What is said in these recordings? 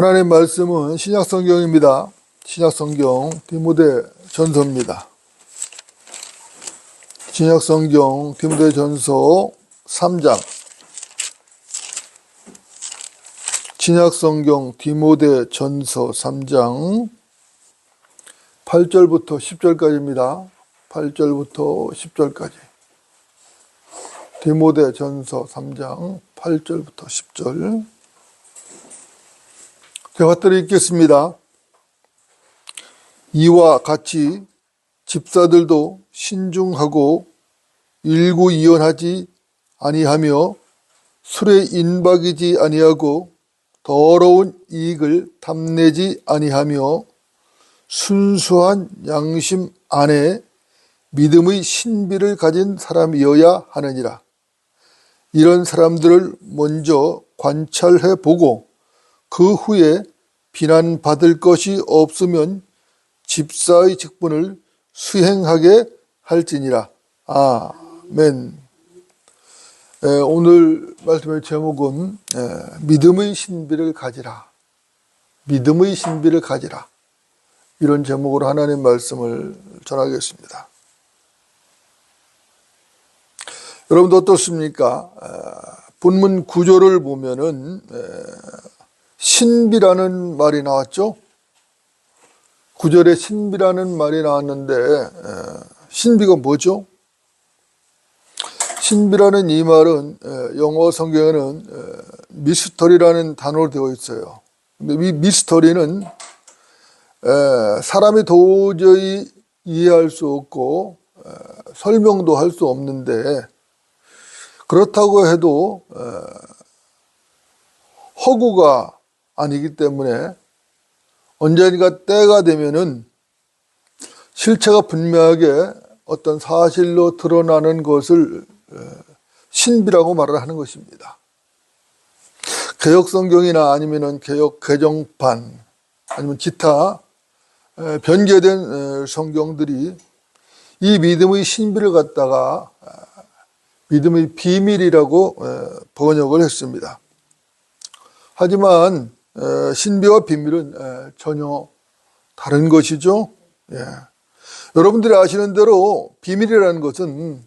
하나님의 말씀은 신약성경입니다. 신약성경 디모데전서입니다. 신약성경 디모데전서 3장. 신약성경 디모데전서 3장 8절부터 10절까지입니다. 8절부터 10절까지. 디모데전서 3장 8절부터 10절. 제가 따라 읽겠습니다. 이와 같이 집사들도 신중하고 일구이연하지 아니하며 술에 인박이지 아니하고 더러운 이익을 탐내지 아니하며 순수한 양심 안에 믿음의 신비를 가진 사람이어야 하느니라. 이런 사람들을 먼저 관찰해 보고 그 후에 비난받을 것이 없으면 집사의 직분을 수행하게 할지니라. 아멘. 오늘 말씀의 제목은 믿음의 신비를 가지라. 믿음의 신비를 가지라. 이런 제목으로 하나님의 말씀을 전하겠습니다. 여러분도 어떻습니까? 본문 구조를 보면은 신비라는 말이 나왔죠. 구절에 신비라는 말이 나왔는데 신비가 뭐죠? 신비라는 이 말은 영어 성경에는 미스터리라는 단어로 되어 있어요. 근데 이 미스터리는 사람이 도저히 이해할 수 없고 설명도 할 수 없는데, 그렇다고 해도 허구가 아니기 때문에 언젠가 때가 되면은 실체가 분명하게 어떤 사실로 드러나는 것을 신비라고 말을 하는 것입니다. 개역성경이나 아니면은 개역 개정판 아니면 기타 변개된 성경들이 이 믿음의 신비를 갖다가 믿음의 비밀이라고 번역을 했습니다. 하지만 신비와 비밀은 전혀 다른 것이죠. 여러분들이 아시는 대로 비밀이라는 것은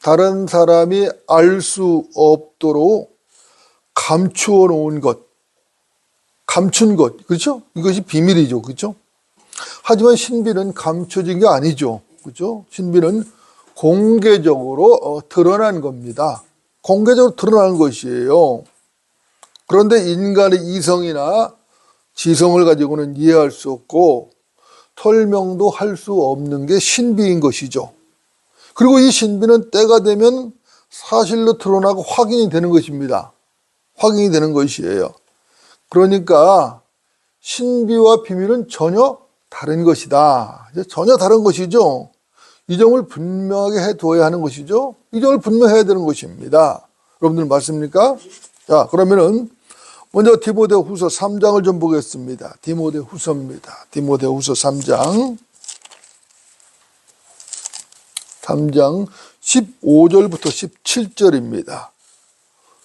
다른 사람이 알 수 없도록 감추어 놓은 것, 감춘 것, 그렇죠? 이것이 비밀이죠, 그렇죠? 하지만 신비는 감춰진 게 아니죠, 그렇죠? 신비는 공개적으로 드러난 겁니다. 공개적으로 드러난 것이에요. 그런데 인간의 이성이나 지성을 가지고는 이해할 수 없고 설명도 할 수 없는 게 신비인 것이죠. 그리고 이 신비는 때가 되면 사실로 드러나고 확인이 되는 것입니다. 확인이 되는 것이에요. 그러니까 신비와 비밀은 전혀 다른 것이다. 전혀 다른 것이죠. 이 점을 분명하게 해둬야 하는 것이죠. 이 점을 분명해야 되는 것입니다. 여러분들 맞습니까? 자, 그러면은 먼저 디모데후서 3장을 좀 보겠습니다. 디모데후서입니다. 디모데후서 3장 15절부터 17절입니다.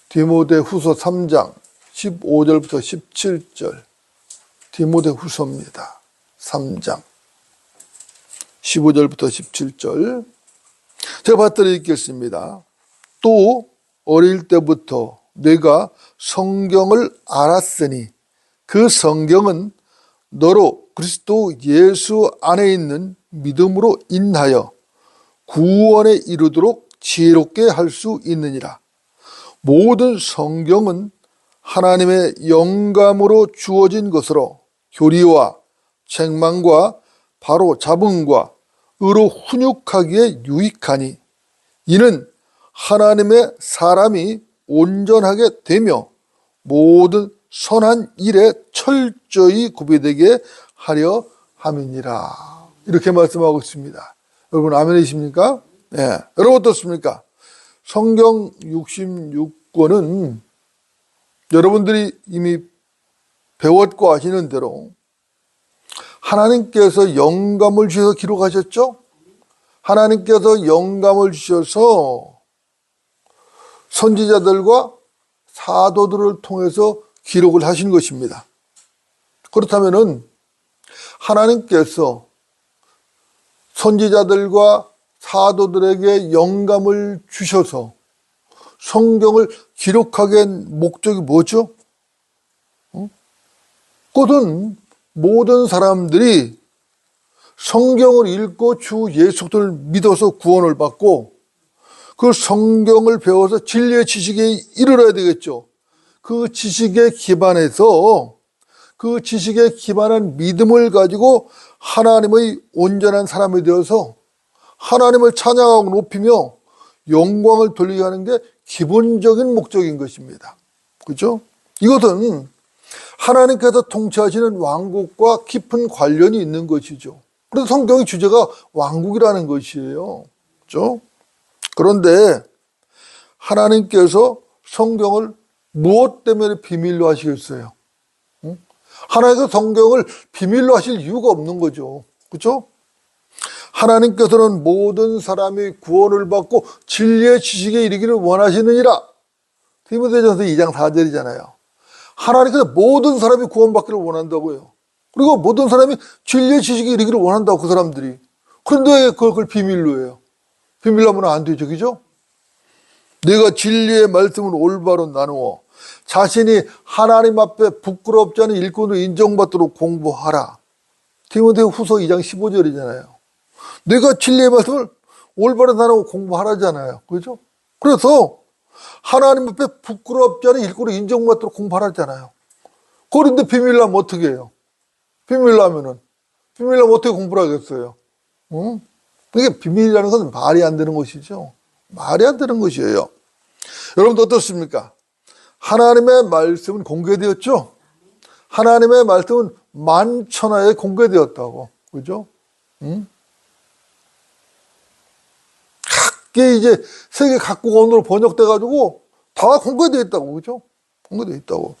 디모데후서 3장 15절부터 17절. 디모데후서입니다. 3장 15절부터 17절. 제가 받들어 읽겠습니다. 또 어릴 때부터 내가 성경을 알았으니 그 성경은 너로 그리스도 예수 안에 있는 믿음으로 인하여 구원에 이르도록 지혜롭게 할 수 있느니라. 모든 성경은 하나님의 영감으로 주어진 것으로 교리와 책망과 바로 잡음과 의로 훈육하기에 유익하니 이는 하나님의 사람이 온전하게 되며 모든 선한 일에 철저히 구비되게 하려 함이니라. 이렇게 말씀하고 있습니다. 여러분 아멘이십니까? 네. 여러분 어떻습니까? 성경 66권은 여러분들이 이미 배웠고 아시는 대로 하나님께서 영감을 주셔서 기록하셨죠? 하나님께서 영감을 주셔서 선지자들과 사도들을 통해서 기록을 하신 것입니다. 그렇다면은 하나님께서 선지자들과 사도들에게 영감을 주셔서 성경을 기록하게 한 목적이 뭐죠? 그것은 모든 사람들이 성경을 읽고 주 예수 그리스도를 믿어서 구원을 받고 그 성경을 배워서 진리의 지식에 이르러야 되겠죠. 그 지식에 기반해서 그 지식에 기반한 믿음을 가지고 하나님의 온전한 사람이 되어서 하나님을 찬양하고 높이며 영광을 돌리게 하는 게 기본적인 목적인 것입니다. 그렇죠? 이것은 하나님께서 통치하시는 왕국과 깊은 관련이 있는 것이죠. 그래서 성경의 주제가 왕국이라는 것이에요. 그렇죠? 그런데 하나님께서 성경을 무엇 때문에 비밀로 하시겠어요? 하나님께서 성경을 비밀로 하실 이유가 없는 거죠. 그렇죠? 하나님께서는 모든 사람이 구원을 받고 진리의 지식에 이르기를 원하시느니라. 디모데전서 2장 4절이잖아요. 하나님께서 모든 사람이 구원받기를 원한다고요. 그리고 모든 사람이 진리의 지식에 이르기를 원한다고, 그 사람들이. 그런데 왜 그걸 비밀로 해요? 비밀로 하면 안 되죠. 그죠? 내가 진리의 말씀을 올바로 나누어 자신이 하나님 앞에 부끄럽지 않은 일꾼으로 인정받도록 공부하라. 디모데후서 2장 15절이잖아요. 내가 진리의 말씀을 올바로 나누고 공부하라잖아요. 그죠? 그래서 하나님 앞에 부끄럽지 않은 일꾼으로 인정받도록 공부하라잖아요. 그런데 비밀로 하면 어떻게 해요? 비밀로 하면 어떻게 공부를 하겠어요? 응? 이게 비밀이라는 것은 말이 안 되는 것이죠. 말이 안 되는 것이에요. 여러분도 어떻습니까? 하나님의 말씀은 공개되었죠? 하나님의 말씀은 만천하에 공개되었다고. 그죠? 응? 각기 이제 세계 각국 언어로 번역돼가지고 다 공개되어 있다고. 그죠? 공개되어 있다고.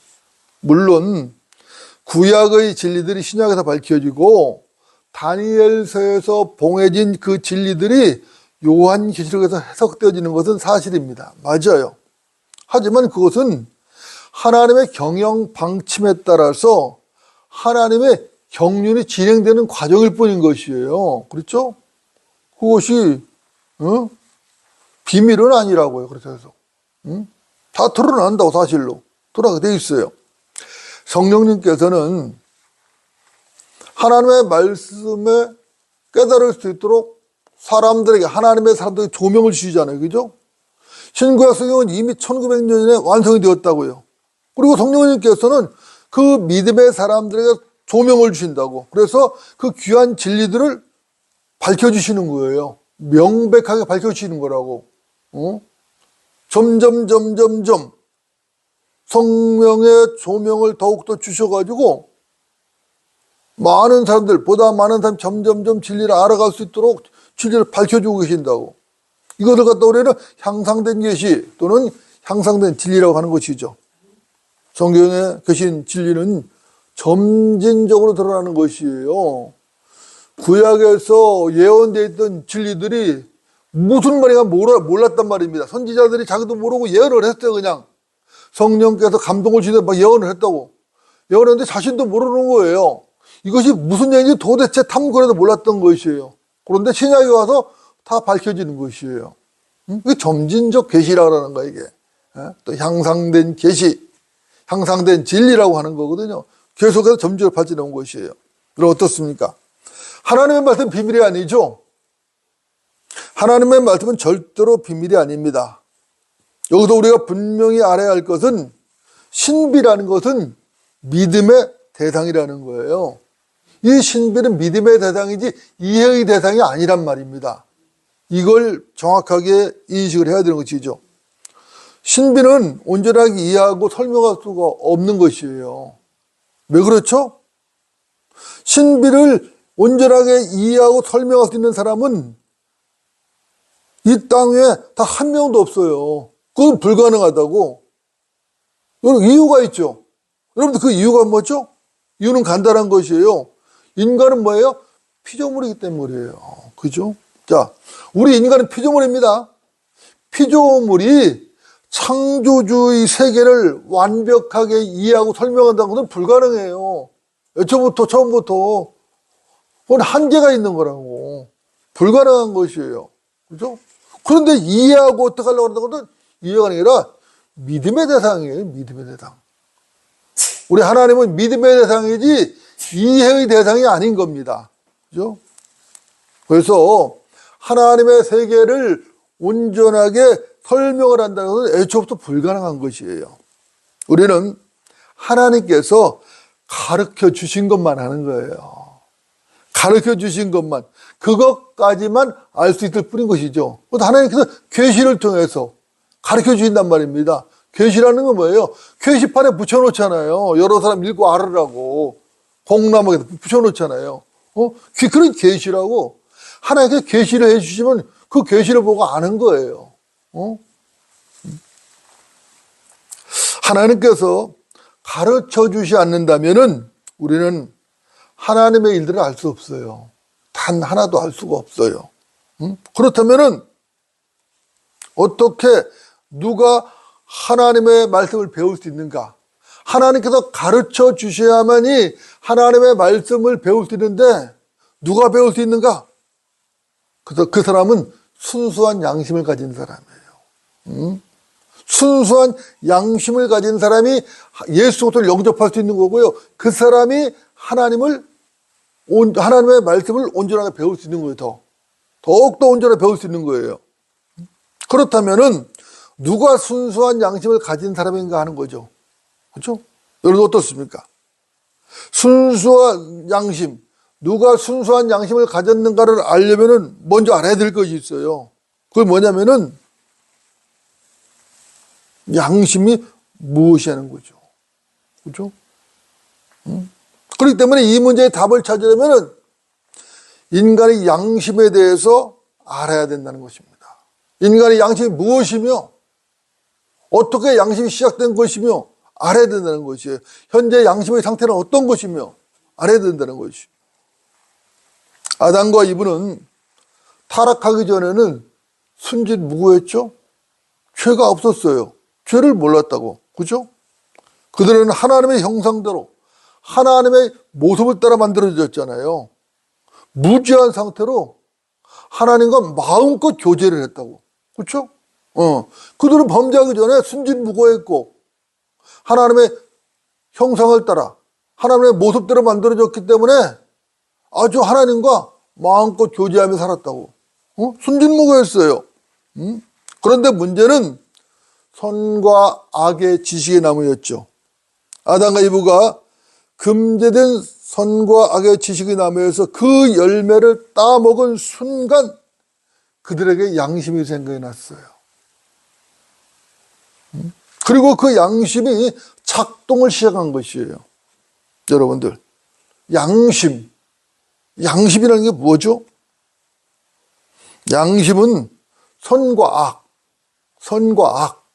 물론, 구약의 진리들이 신약에서 밝혀지고, 다니엘서에서 봉해진 그 진리들이 요한계시록에서 해석되어지는 것은 사실입니다. 맞아요. 하지만 그것은 하나님의 경영 방침에 따라서 하나님의 경륜이 진행되는 과정일 뿐인 것이에요. 그렇죠? 그것이 비밀은 아니라고요. 그래서 다 드러난다고, 사실로 드러나게 돼 있어요. 성령님께서는 하나님의 말씀에 깨달을 수 있도록 사람들에게, 하나님의 사람들에게 조명을 주시잖아요. 그죠? 신구약 성경은 이미 1900년에 완성이 되었다고요. 그리고 성령님께서는 그 믿음의 사람들에게 조명을 주신다고. 그래서 그 귀한 진리들을 밝혀주시는 거예요. 명백하게 밝혀주시는 거라고. 점점 성령의 조명을 더욱더 주셔가지고 많은 사람들, 보다 많은 사람이 점점 진리를 알아갈 수 있도록 진리를 밝혀주고 계신다고. 이것을 갖다 우리는 향상된 계시 또는 향상된 진리라고 하는 것이죠. 성경에 계신 진리는 점진적으로 드러나는 것이에요. 구약에서 예언되어 있던 진리들이 무슨 말인가 몰랐단 말입니다. 선지자들이 자기도 모르고 예언을 했어요. 그냥 성령께서 감동을 주셔서 막 예언을 했다고. 예언했는데 자신도 모르는 거예요. 이것이 무슨 얘기인지 도대체 탐구해도 몰랐던 것이에요. 그런데 신약에 와서 다 밝혀지는 것이에요. 이게 점진적 계시라고 하는 거예요. 이게 또 향상된 계시, 향상된 진리라고 하는 거거든요. 계속해서 점진적으로 발전한 것이에요. 그럼 어떻습니까? 하나님의 말씀은 비밀이 아니죠. 하나님의 말씀은 절대로 비밀이 아닙니다. 여기서 우리가 분명히 알아야 할 것은, 신비라는 것은 믿음의 대상이라는 거예요. 이 신비는 믿음의 대상이지 이해의 대상이 아니란 말입니다. 이걸 정확하게 인식을 해야 되는 것이죠. 신비는 온전하게 이해하고 설명할 수가 없는 것이에요. 왜 그렇죠? 신비를 온전하게 이해하고 설명할 수 있는 사람은 이 땅에 다 한 명도 없어요. 그건 불가능하다고. 이유가 있죠. 여러분들 그 이유가 뭐죠? 이유는 간단한 것이에요. 인간은 뭐예요? 피조물이기 때문이에요. 그죠? 자, 우리 인간은 피조물입니다. 피조물이 창조주의 세계를 완벽하게 이해하고 설명한다는 것은 불가능해요. 애초부터 처음부터 그건 한계가 있는 거라고. 불가능한 것이에요. 그죠? 그런데 이해하고 어떻게 하려고 한다고는 이해가 아니라 믿음의 대상이에요. 믿음의 대상. 우리 하나님은 믿음의 대상이지 이해의 대상이 아닌 겁니다. 그죠? 그래서 하나님의 세계를 온전하게 설명을 한다는 것은 애초부터 불가능한 것이에요. 우리는 하나님께서 가르쳐 주신 것만 하는 거예요. 가르쳐 주신 것만, 그것까지만 알 수 있을 뿐인 것이죠. 하나님께서 계시를 통해서 가르쳐 주신단 말입니다. 계시라는 건 뭐예요? 계시판에 붙여놓잖아요. 여러 사람 읽고 알으라고. 공나무에 붙여놓잖아요. 그런 계시라고. 하나님께서 계시를 해주시면 그 계시를 보고 아는 거예요. 하나님께서 가르쳐 주지 않는다면은 우리는 하나님의 일들을 알 수 없어요. 단 하나도 알 수가 없어요. 그렇다면은 어떻게 누가 하나님의 말씀을 배울 수 있는가? 하나님께서 가르쳐 주셔야만이 하나님의 말씀을 배울 수 있는데 누가 배울 수 있는가? 그래서 그 사람은 순수한 양심을 가진 사람이에요. 순수한 양심을 가진 사람이 예수 그리스도를 영접할 수 있는 거고요. 그 사람이 하나님의 말씀을 온전하게 배울 수 있는 거예요. 더욱더 온전하게 배울 수 있는 거예요. 그렇다면은 누가 순수한 양심을 가진 사람인가 하는 거죠. 그렇죠? 여러분 어떻습니까? 순수한 양심, 누가 순수한 양심을 가졌는가를 알려면은 먼저 알아야 될 것이 있어요. 그게 뭐냐면은 양심이 무엇이냐는 거죠. 그렇죠? 그렇기 때문에 이 문제의 답을 찾으려면은 인간의 양심에 대해서 알아야 된다는 것입니다. 인간의 양심이 무엇이며 어떻게 양심이 시작된 것이며 알아야 된다는 것이에요. 현재 양심의 상태는 어떤 것이며 알아야 된다는 것이에요. 아담과 이브는 타락하기 전에는 순진무구했죠. 죄가 없었어요. 죄를 몰랐다고. 그죠? 그들은 하나님의 형상대로 하나님의 모습을 따라 만들어졌잖아요. 무죄한 상태로 하나님과 마음껏 교제를 했다고. 그렇죠? 그들은 범죄하기 전에 순진무구했고 하나님의 형상을 따라 하나님의 모습대로 만들어졌기 때문에 아주 하나님과 마음껏 교제하며 살았다고. 순진무구했어요. 그런데 문제는 선과 악의 지식의 나무였죠. 아담과 이브가 금제된 선과 악의 지식의 나무에서 그 열매를 따먹은 순간 그들에게 양심이 생각이 났어요. 그리고 그 양심이 작동을 시작한 것이에요. 여러분들, 양심이라는 게 뭐죠? 양심은 선과 악,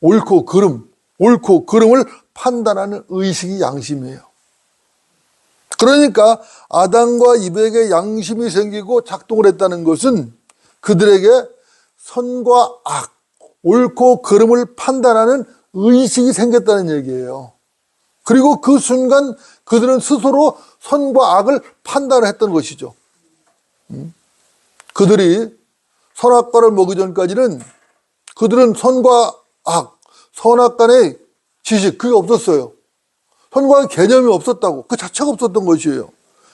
옳고 그름을 판단하는 의식이 양심이에요. 그러니까 아담과 이브에게 양심이 생기고 작동을 했다는 것은 그들에게 선과 악, 옳고 그름을 판단하는 의식이 생겼다는 얘기예요. 그리고 그 순간 그들은 스스로 선과 악을 판단을 했던 것이죠. 그들이 선악과를 먹기 전까지는 그들은 선과 악, 선악 간의 지식, 그게 없었어요. 선과 악의 개념이 없었다고. 그 자체가 없었던 것이에요.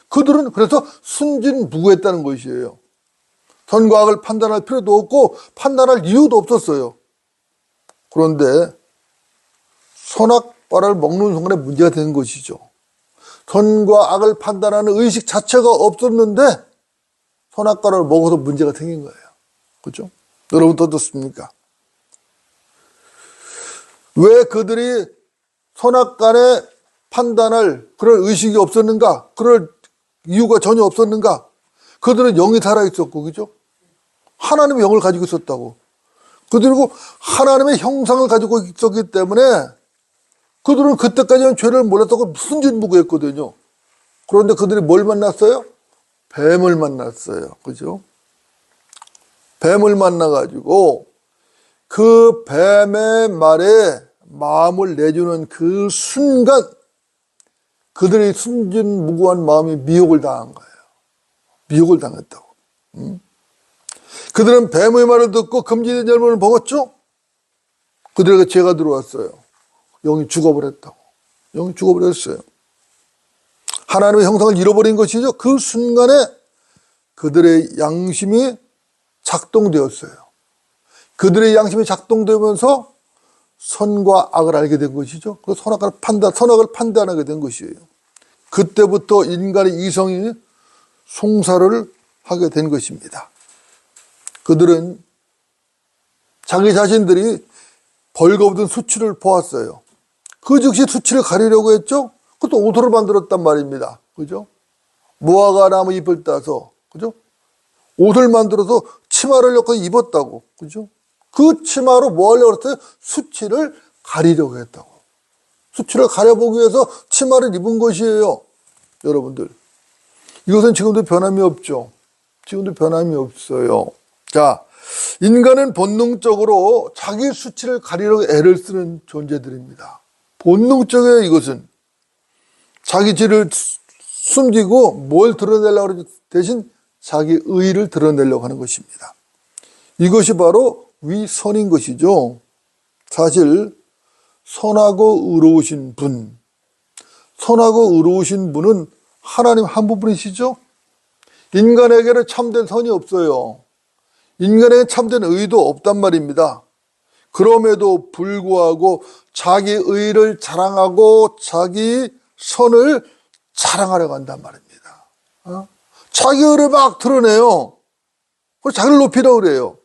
그들은 그래서 순진무구했다는 것이에요. 선과 악을 판단할 필요도 없고 판단할 이유도 없었어요. 그런데 선악과를 먹는 순간에 문제가 된 것이죠. 선과 악을 판단하는 의식 자체가 없었는데 선악과를 먹어서 문제가 생긴 거예요. 그렇죠? 여러분 어떻습니까? 왜 그들이 선악간에 판단할 그런 의식이 없었는가? 그럴 이유가 전혀 없었는가? 그들은 영이 살아있었고, 그죠? 하나님의 영을 가지고 있었다고. 그리고 하나님의 형상을 가지고 있었기 때문에 그들은 그때까지는 죄를 몰랐다고 순진무구했거든요. 그런데 그들이 뭘 만났어요? 뱀을 만났어요. 그죠? 뱀을 만나가지고 그 뱀의 말에 마음을 내주는 그 순간 그들의 순진 무구한 마음이 미혹을 당한 거예요. 미혹을 당했다고. 그들은 뱀의 말을 듣고 금지된 열매를 먹었죠. 그들에게 죄가 들어왔어요. 영이 죽어버렸다고. 영이 죽어버렸어요. 하나님의 형상을 잃어버린 것이죠. 그 순간에 그들의 양심이 작동되었어요. 그들의 양심이 작동되면서 선과 악을 알게 된 것이죠. 그 선악을 판단하게 된 것이에요. 그때부터 인간의 이성이 송사를 하게 된 것입니다. 그들은 자기 자신들이 벌거벗은 수치를 보았어요. 그 즉시 수치를 가리려고 했죠. 그것도 옷으로 만들었단 말입니다. 그죠? 무화과 나무 잎을 따서, 그죠? 옷을 만들어서 치마를 엮어 입었다고. 그죠? 그 치마로 뭐 하려고 했어요? 수치를 가리려고 했다고. 수치를 가려보기 위해서 치마를 입은 것이에요. 여러분들. 이것은 지금도 변함이 없죠. 지금도 변함이 없어요. 자, 인간은 본능적으로 자기 수치를 가리려고 애를 쓰는 존재들입니다. 본능적이에요, 이것은. 자기 죄를 숨기고 뭘 드러내려고 하지 대신 자기 의의를 드러내려고 하는 것입니다. 이것이 바로 위선인 것이죠. 사실 선하고 의로우신 분, 선하고 의로우신 분은 하나님 한 분이시죠. 인간에게는 참된 선이 없어요. 인간에게 참된 의도 없단 말입니다. 그럼에도 불구하고 자기 의를 자랑하고 자기 선을 자랑하려고 한단 말입니다. 자기 의를 막 드러내요. 그래서 자기를 높이려고 그래요.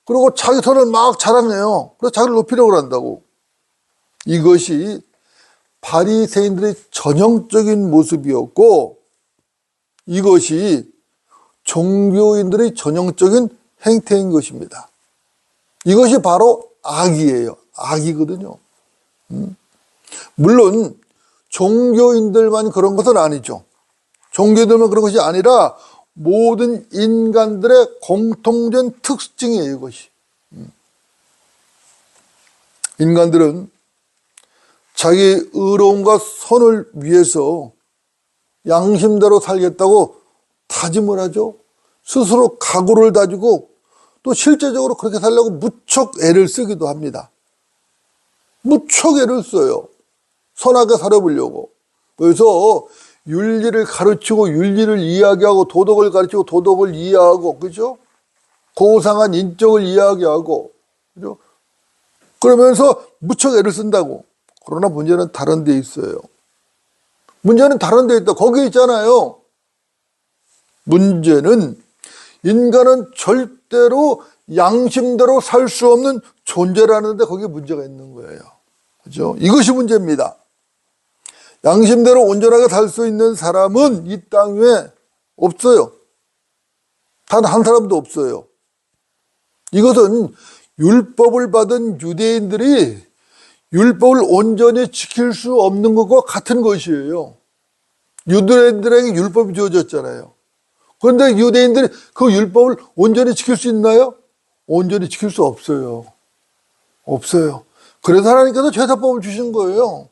그리고 자기 선을 막 자랑해요. 그래서 자기를 높이려고 한다고. 이것이 바리새인들의 전형적인 모습이었고 이것이 종교인들의 전형적인 행태인 것입니다. 이것이 바로 악이에요. 악이거든요. 물론 종교인들만 그런 것은 아니죠. 종교인들만 그런 것이 아니라 모든 인간들의 공통된 특징이에요. 이것이. 인간들은 자기 의로움과 선을 위해서 양심대로 살겠다고 다짐을 하죠. 스스로 각오를 다지고 또 실제적으로 그렇게 살려고 무척 애를 쓰기도 합니다. 무척 애를 써요. 선하게 살아보려고. 그래서 윤리를 가르치고 윤리를 이야기하고 도덕을 가르치고 도덕을 이해하고, 그죠? 고상한 인격을 이야기하고, 그죠? 그러면서 무척 애를 쓴다고. 그러나 문제는 다른 데 있어요. 문제는 다른 데 있다. 거기 있잖아요. 문제는 인간은 절대로 양심대로 살 수 없는 존재라는데 거기에 문제가 있는 거예요. 그죠? 이것이 문제입니다. 양심대로 온전하게 살 수 있는 사람은 이 땅 위에 없어요. 단 한 사람도 없어요. 이것은 율법을 받은 유대인들이 율법을 온전히 지킬 수 없는 것과 같은 것이에요. 유대인들에게 율법이 주어졌잖아요. 그런데 유대인들이 그 율법을 온전히 지킬 수 있나요? 온전히 지킬 수 없어요. 없어요. 그래서 하나님께서 제사법을 주신 거예요.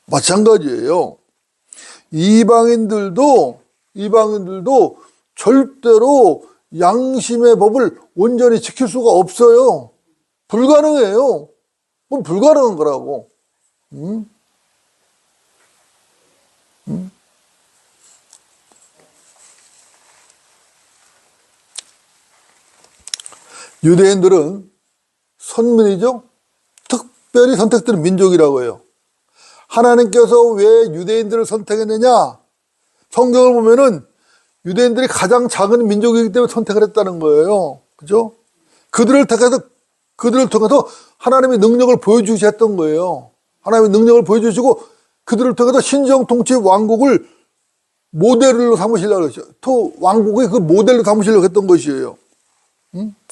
마찬가지예요. 이방인들도 절대로 양심의 법을 온전히 지킬 수가 없어요. 불가능해요. 그건 불가능한 거라고. 유대인들은 선민이죠. 특별히 선택된 민족이라고 해요. 하나님께서 왜 유대인들을 선택했느냐? 성경을 보면은 유대인들이 가장 작은 민족이기 때문에 선택을 했다는 거예요. 그죠? 그들을 통해서 하나님의 능력을 보여주셨던 거예요. 하나님의 능력을 보여주시고 그들을 통해서 신정 통치 왕국을 모델로 삼으시려고 했죠. 또 왕국의 그 모델로 삼으시려고 했던 것이에요.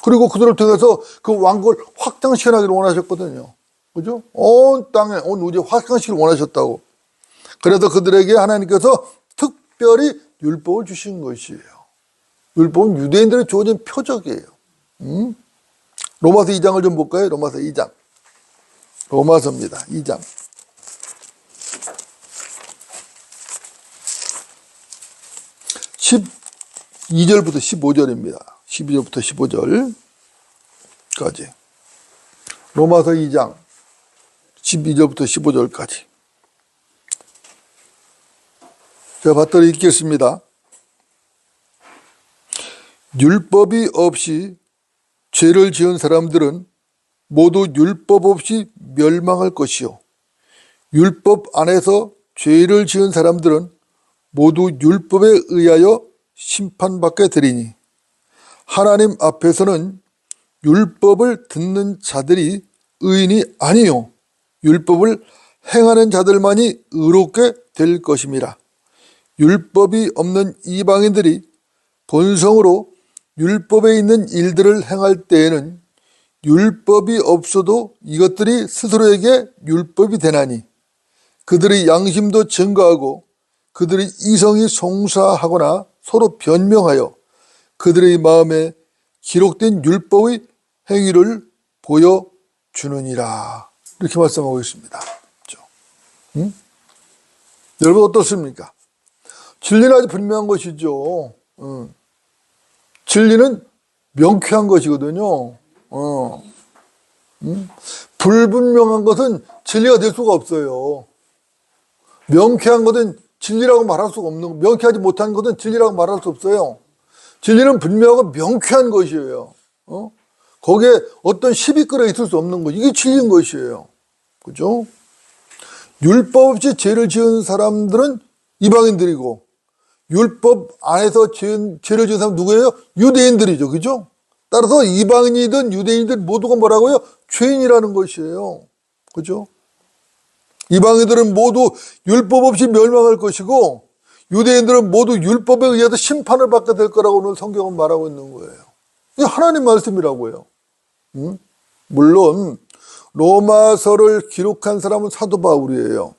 그리고 그들을 통해서 그 왕국을 확장시켜나기를 원하셨거든요. 그죠? 온 땅에, 온 우주에 확장시키길 원하셨다고. 그래서 그들에게 하나님께서 특별히 율법을 주신 것이에요. 율법은 유대인들의 주어진 표적이에요. 로마서 2장을 좀 볼까요? 로마서 2장. 로마서입니다. 2장. 12절부터 15절입니다. 12절부터 15절까지. 로마서 2장 12절부터 15절까지. 제가 받들어 읽겠습니다. 율법이 없이 죄를 지은 사람들은 모두 율법 없이 멸망할 것이요. 율법 안에서 죄를 지은 사람들은 모두 율법에 의하여 심판받게 되리니 하나님 앞에서는 율법을 듣는 자들이 의인이 아니요 율법을 행하는 자들만이 의롭게 될 것임이라. 율법이 없는 이방인들이 본성으로 율법에 있는 일들을 행할 때에는 율법이 없어도 이것들이 스스로에게 율법이 되나니 그들의 양심도 증거하고 그들의 이성이 송사하거나 서로 변명하여 그들의 마음에 기록된 율법의 행위를 보여주느니라. 이렇게 말씀하고 있습니다. 응? 여러분 어떻습니까? 진리는 아주 분명한 것이죠. 진리는 명쾌한 것이거든요. 불분명한 것은 진리가 될 수가 없어요. 명쾌한 것은 진리라고 말할 수가 없는, 명쾌하지 못한 것은 진리라고 말할 수 없어요. 진리는 분명하고 명쾌한 것이에요. 거기에 어떤 시비 끌어 있을 수 없는 것. 이게 진리인 것이에요. 그죠? 율법 없이 죄를 지은 사람들은 이방인들이고, 율법 안에서 죄를 지은 사람은 누구예요? 유대인들이죠. 그죠? 따라서 이방인이든 유대인이든 모두가 뭐라고요? 죄인이라는 것이에요. 그죠? 이방인들은 모두 율법 없이 멸망할 것이고 유대인들은 모두 율법에 의해서 심판을 받게 될 거라고 오늘 성경은 말하고 있는 거예요. 이게 하나님 말씀이라고요. 물론 로마서를 기록한 사람은 사도 바울이에요.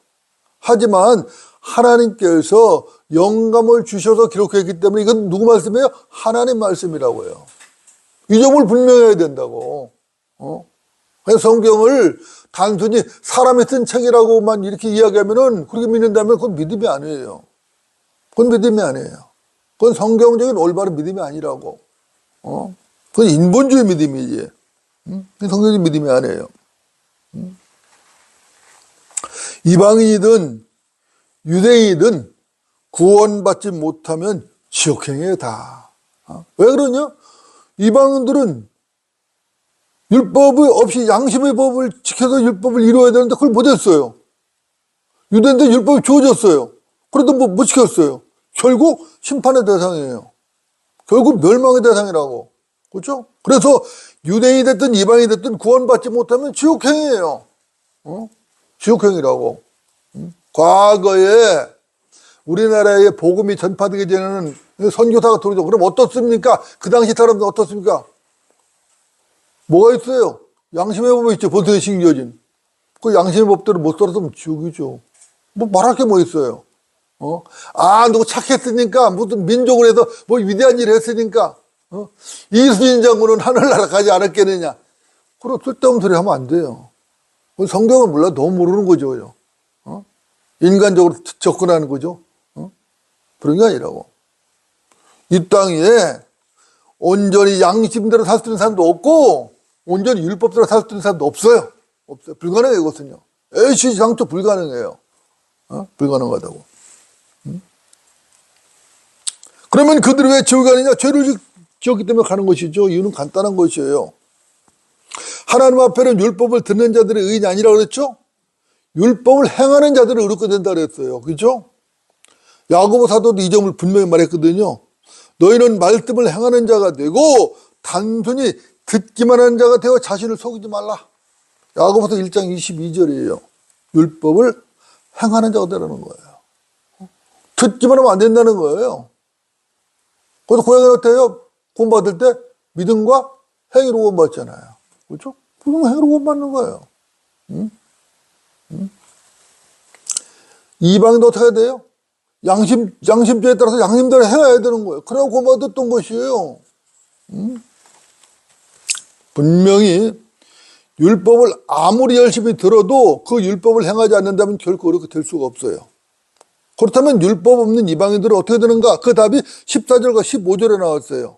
하지만 하나님께서 영감을 주셔서 기록했기 때문에 이건 누구 말씀이에요? 하나님 말씀이라고요. 이 점을 분명해야 된다고. 그래서 성경을 단순히 사람이 쓴 책이라고만 이렇게 이야기하면은, 그렇게 믿는다면 그건 믿음이 아니에요. 그건 믿음이 아니에요. 그건 성경적인 올바른 믿음이 아니라고. 그건 인본주의 믿음이지. 성경적인 믿음이 아니에요. 이방인이든 유대인이든 구원받지 못하면 지옥행이에요, 다. 왜 그러냐? 이방인들은 율법이 없이 양심의 법을 지켜서 율법을 이루어야 되는데 그걸 못했어요. 유대인들 율법이 주어졌어요. 그래도 못 지켰어요. 결국 심판의 대상이에요. 결국 멸망의 대상이라고. 그렇죠? 그래서 유대인이 됐든 이방인이 됐든 구원받지 못하면 지옥행이에요. 지옥행이라고. 과거에 우리나라에 복음이 전파되기 전에는 선교사가 들어오죠. 그럼 어떻습니까? 그 당시 사람들 어떻습니까? 뭐가 있어요? 양심의 법이 있죠. 본성에 심겨진. 그 양심의 법대로 못 살았으면 지옥이죠. 뭐 말할 게 뭐 있어요? 누구 착했으니까, 무슨 민족을 해서 뭐 위대한 일을 했으니까, 이순신 장군은 하늘나라 가지 않았겠느냐. 그런 쓸데없는 소리 하면 안 돼요. 성경을 몰라 너무 모르는 거죠. 인간적으로 접근하는 거죠. 그런 게 아니라고. 이 땅에 온전히 양심대로 살 수 있는 사람도 없고 온전히 율법대로 살 수 있는 사람도 없어요. 없어요. 불가능해요, 이것은요. 애시당초 불가능해요. 불가능하다고. 그러면 그들이 왜 지옥에 가느냐? 죄를 지었기 때문에 가는 것이죠. 이유는 간단한 것이에요. 하나님 앞에는 율법을 듣는 자들이 의인이 아니라고 그랬죠? 율법을 행하는 자들을 의롭게 된다 그랬어요. 그죠? 야고보 사도도 이 점을 분명히 말했거든요. 너희는 말씀을 행하는 자가 되고 단순히 듣기만 하는 자가 되어 자신을 속이지 말라. 야고보서 1장 22절이에요. 율법을 행하는 자가 되라는 거예요. 듣기만 하면 안 된다는 거예요. 그래서 고양이 같아요. 구원받을 때 믿음과 행위로 구원받잖아요. 그렇죠? 그럼 행위로 구원받는 거예요. 이방인도 어떻게 해야 돼요? 양심죄에 따라서 양심대로 해야 되는 거예요. 그래야 구원받았던 것이에요. 분명히 율법을 아무리 열심히 들어도 그 율법을 행하지 않는다면 결코 그렇게 될 수가 없어요. 그렇다면 율법 없는 이방인들은 어떻게 되는가? 그 답이 14절과 15절에 나왔어요.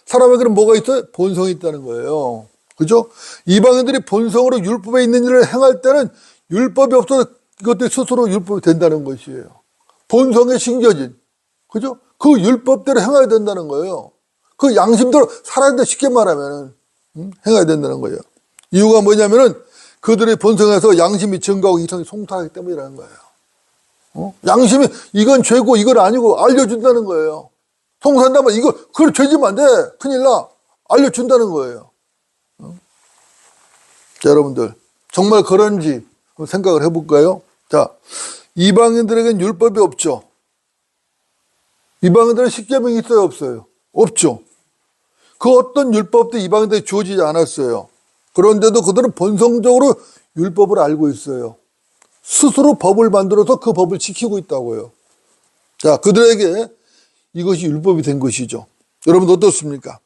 사람에게는 뭐가 있어요? 본성이 있다는 거예요. 그죠? 이방인들이 본성으로 율법에 있는 일을 행할 때는 율법이 없어서 이것들이 스스로 율법이 된다는 것이에요. 본성에 심겨진. 그죠? 그 율법대로 행해야 된다는 거예요. 그 양심대로 살아야 된다. 쉽게 말하면 행해야 된다는 거예요. 이유가 뭐냐면은 그들의 본성에서 양심이 증거하고 이성이 송탄하기 때문이라는 거예요. 양심이 이건 죄고 이건 아니고 알려준다는 거예요. 송산다면 이거 그걸 죄지면 안 돼. 큰일 나. 알려준다는 거예요. 자, 여러분들 정말 그런지 한번 생각을 해볼까요? 자, 이방인들에겐 율법이 없죠. 이방인들은 십계명이 있어요, 없어요? 없죠. 그 어떤 율법도 이방인들이 주어지지 않았어요. 그런데도 그들은 본성적으로 율법을 알고 있어요. 스스로 법을 만들어서 그 법을 지키고 있다고요. 자, 그들에게 이것이 율법이 된 것이죠. 여러분 어떻습니까?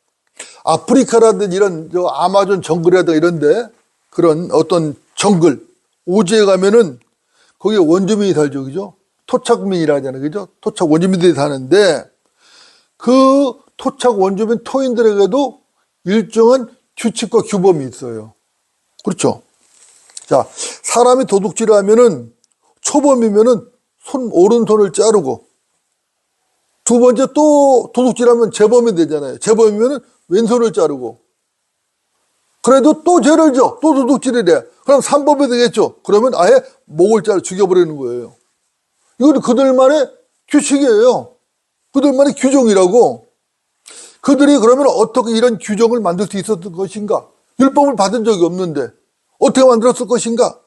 아프리카라든지 이런 아마존 정글이라든가 이런데 그런 어떤 정글, 오지에 가면은 거기에 원주민이 살죠, 그죠? 토착민이라 하잖아요, 그죠? 토착 원주민들이 사는데 그 토착 원주민 토인들에게도 일정한 규칙과 규범이 있어요. 그렇죠? 자, 사람이 도둑질을 하면은 초범이면은 오른손을 자르고 두 번째 또 도둑질하면 재범이 되잖아요. 재범이면은 왼손을 자르고 그래도 또 죄를 져. 또 도둑질이래. 그럼 3법이 되겠죠. 그러면 아예 목을 자르 죽여버리는 거예요. 이건 그들만의 규칙이에요. 그들만의 규정이라고. 그들이 그러면 어떻게 이런 규정을 만들 수 있었던 것인가? 율법을 받은 적이 없는데 어떻게 만들었을 것인가?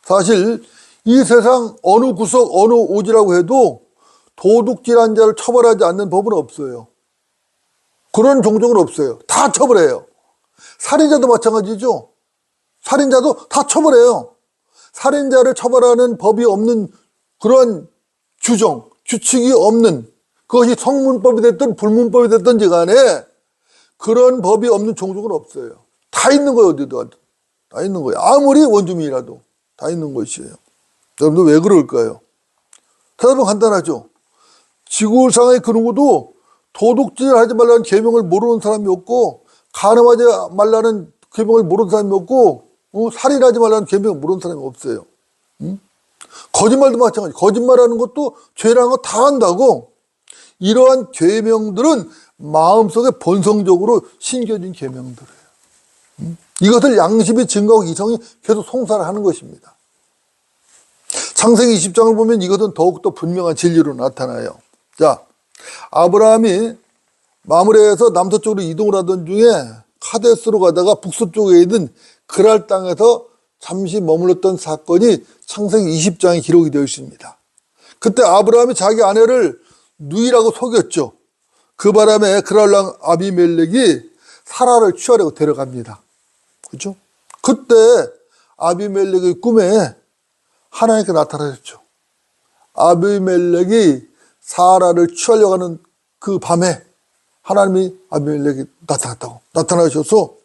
사실 이 세상 어느 구석 어느 오지라고 해도 도둑질한 자를 처벌하지 않는 법은 없어요. 그런 종족은 없어요. 다 처벌해요. 살인자도 마찬가지죠. 살인자도 다 처벌해요. 살인자를 처벌하는 법이 없는 그런 규정, 규칙이 없는 그것이 성문법이 됐든 불문법이 됐든지 간에 그런 법이 없는 종족은 없어요. 다 있는 거예요. 어디도 다 있는 거예요. 아무리 원주민이라도 다 있는 것이에요. 여러분들 왜 그럴까요? 대답은 간단하죠. 지구상의 그 누구도 도둑질하지 말라는 계명을 모르는 사람이 없고 간음하지 말라는 계명을 모르는 사람이 없고 살인하지 말라는 계명을 모르는 사람이 없어요. 거짓말도 마찬가지. 거짓말하는 것도 죄라는 거 다 한다고. 이러한 계명들은 마음속에 본성적으로 심겨진 계명들이에요. 이것을 양심이 증거하고 이성이 계속 송사를 하는 것입니다. 창세기 20장을 보면 이것은 더욱더 분명한 진리로 나타나요. 자, 아브라함이 마므레에서 남서쪽으로 이동을 하던 중에 카데스로 가다가 북서쪽에 있는 그랄 땅에서 잠시 머물렀던 사건이 창세기 20장에 기록이 되어 있습니다. 그때 아브라함이 자기 아내를 누이라고 속였죠. 그 바람에 그랄 왕 아비멜렉이 사라를 취하려고 데려갑니다. 그렇죠? 그때 아비멜렉의 꿈에 하나님께 나타나셨죠. 아비멜렉이 사라를 취하려고 하는 그 밤에 하나님이 아비멜렉이 나타나셔서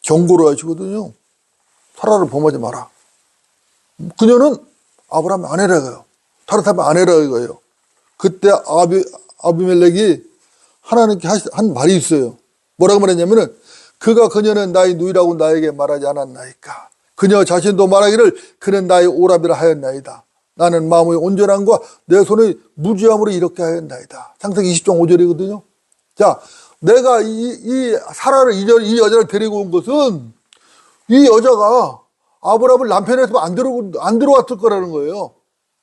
경고를 하시거든요. 사라를 범하지 마라. 그녀는 아브라함의 아내라고요. 다른 사람의 아내라고요. 그때 아비멜렉이 하나님께 한 말이 있어요. 뭐라고 말했냐면은 그가 그녀는 나의 누이라고 나에게 말하지 않았나이까. 그녀 자신도 말하기를 그는 나의 오라비라 하였나이다. 나는 마음의 온전함과 내 손의 무지함으로 이렇게 하였나이다. 창세기 20장 5절이거든요. 자, 내가 이 사라를 이 여자를 데리고 온 것은 이 여자가 아브라함을 남편에서 안 들어왔을 거라는 거예요.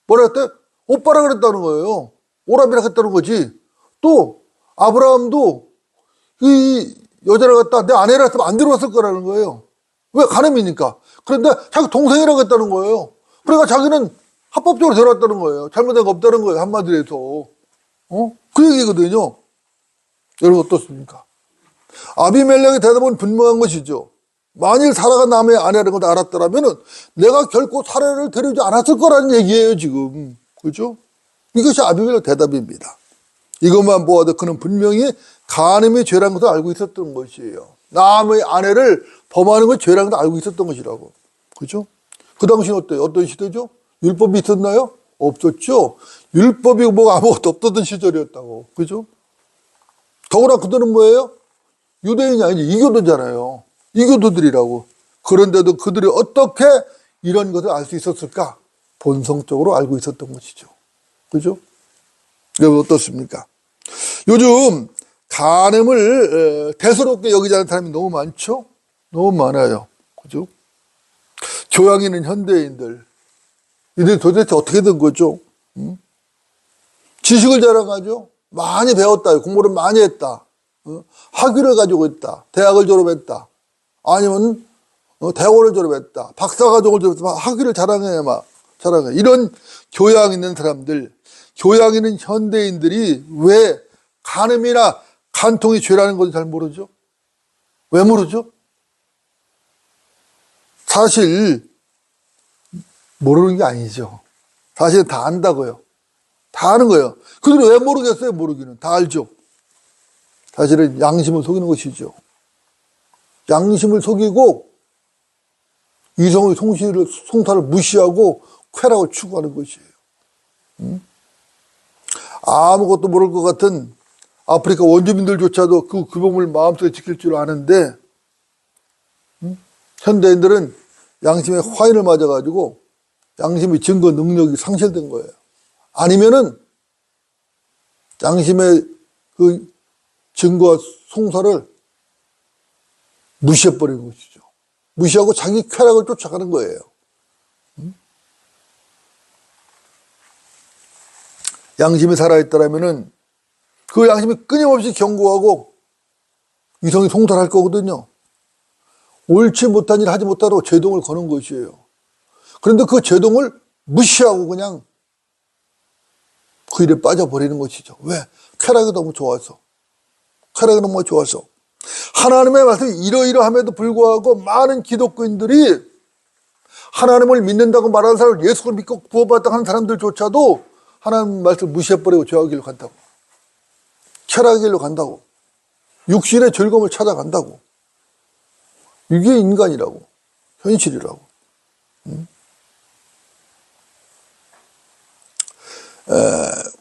뭐라 했대? 오빠라 그랬다는 거예요. 오라비라 했다는 거지. 또 아브라함도 이 여자를 갖다 내 아내라 했으면 안 들어왔을 거라는 거예요. 왜? 간음이니까. 그런데 자기 동생이라고 했다는 거예요. 그러니까 자기는 합법적으로 들어왔다는 거예요. 잘못된 거 없다는 거예요. 한마디로 해서. 그 얘기거든요. 여러분 어떻습니까? 아비멜렉의 대답은 분명한 것이죠. 만일 사라가 남의 아내라는 걸 알았더라면 내가 결코 사라를 데려오지 않았을 거라는 얘기예요, 지금. 그렇죠? 이것이 아비멜렉 대답입니다. 이것만 보아도 그는 분명히 간음이 죄라는 것을 알고 있었던 것이에요. 남의 아내를 범하는 건 죄라는 걸 알고 있었던 것이라고. 그렇죠? 그 당시는 어때요? 어떤 시대죠? 율법이 있었나요? 없었죠. 율법이 뭐 아무것도 없던 시절이었다고. 그죠? 더구나 그들은 뭐예요? 유대인이 아니지 이교도잖아요. 이교도들이라고. 그런데도 그들이 어떻게 이런 것을 알 수 있었을까? 본성적으로 알고 있었던 것이죠. 그죠? 여러분 어떻습니까? 요즘 간음을 대수롭게 여기지 않는 사람이 너무 많죠? 너무 많아요. 그죠? 교양 있는 현대인들. 이들이 도대체 어떻게 된 거죠? 지식을 자랑하죠? 많이 배웠다. 공부를 많이 했다. 학위를 가지고 있다. 대학을 졸업했다. 아니면 대학원을 졸업했다. 박사과정을 졸업했다. 학위를 자랑해, 막. 자랑해. 이런 교양 있는 사람들, 교양 있는 현대인들이 왜 간음이나 간통이 죄라는 것을 잘 모르죠? 왜 모르죠? 사실 모르는 게 아니죠. 사실은 다 안다고요. 다 아는 거예요. 그들이 왜 모르겠어요? 모르기는. 다 알죠. 사실은 양심을 속이는 것이죠. 양심을 속이고 이성의 송사를 무시하고 쾌락을 추구하는 것이에요. 아무것도 모를 것 같은 아프리카 원주민들조차도 그 규범을 마음속에 지킬 줄 아는데 현대인들은 양심의 화인을 맞아가지고 양심의 증거 능력이 상실된 거예요. 아니면은 양심의 그 증거와 송사를 무시해버리는 것이죠. 무시하고 자기 쾌락을 쫓아가는 거예요. 양심이 살아있다라면은 그 양심이 끊임없이 경고하고 이성이 송달할 거거든요. 옳지 못한 일 하지 못하라고 제동을 거는 것이에요. 그런데 그 제동을 무시하고 그냥 그 일에 빠져버리는 것이죠. 왜? 쾌락이 너무 좋아서. 쾌락이 너무 좋아서. 하나님의 말씀이 이러이러함에도 불구하고 많은 기독교인들이 하나님을 믿는다고 말하는 사람을 예수를 믿고 구원받았다고 하는 사람들조차도 하나님 말씀을 무시해버리고 죄악의 길로 간다고. 쾌락의 길로 간다고. 육신의 즐거움을 찾아간다고. 이게 인간이라고. 현실이라고.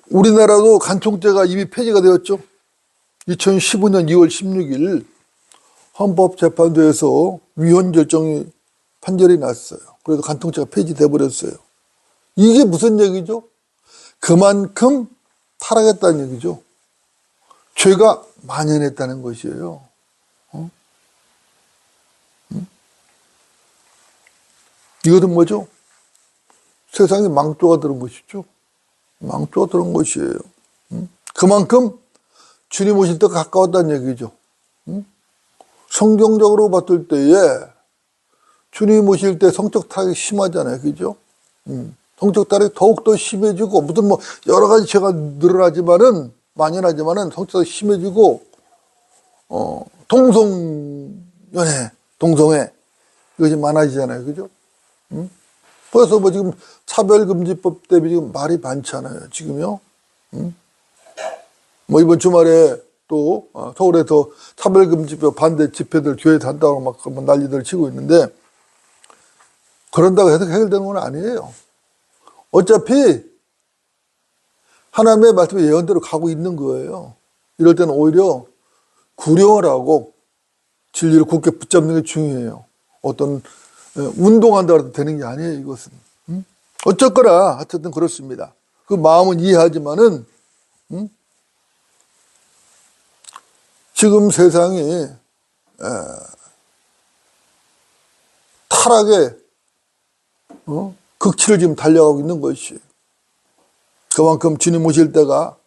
우리나라도 간통죄가 이미 폐지가 되었죠. 2015년 2월 16일 헌법재판소에서 위헌 결정이 판결이 났어요. 그래서 간통죄가 폐지돼 버렸어요. 이게 무슨 얘기죠? 그만큼 타락했다는 얘기죠. 죄가 만연했다는 것이에요. 이것은 뭐죠? 세상에 망조가 들은 것이죠. 망조가 들은 것이에요. 그만큼 주님 오실 때가 가까웠다는 얘기죠. 성경적으로 봤을 때에 주님 오실 때 성적 타락이 심하잖아요. 그죠? 성적 타락이 더욱더 심해지고, 무슨 뭐 여러 가지 죄가 늘어나지만은, 만연하지만은 성적이 심해지고, 동성연애, 동성애, 이것이 많아지잖아요. 그죠? 그래서 뭐 지금 차별금지법 때문에 지금 말이 많잖아요. 지금요. 뭐 이번 주말에 또 서울에서 차별금지법 반대 집회들 교회에서 한다고 막 난리들 치고 있는데, 그런다고 해서 해결되는 건 아니에요. 어차피 하나님의 말씀의 예언대로 가고 있는 거예요. 이럴 때는 오히려 구령을 하고 진리를 굳게 붙잡는 게 중요해요. 어떤 운동한다고 해도 되는 게 아니에요, 이것은. 어쨌거나 하여튼 그렇습니다. 그 마음은 이해하지만은 지금 세상이 타락의 극치를 지금 달려가고 있는 것이. 그만큼 주님 오실 때가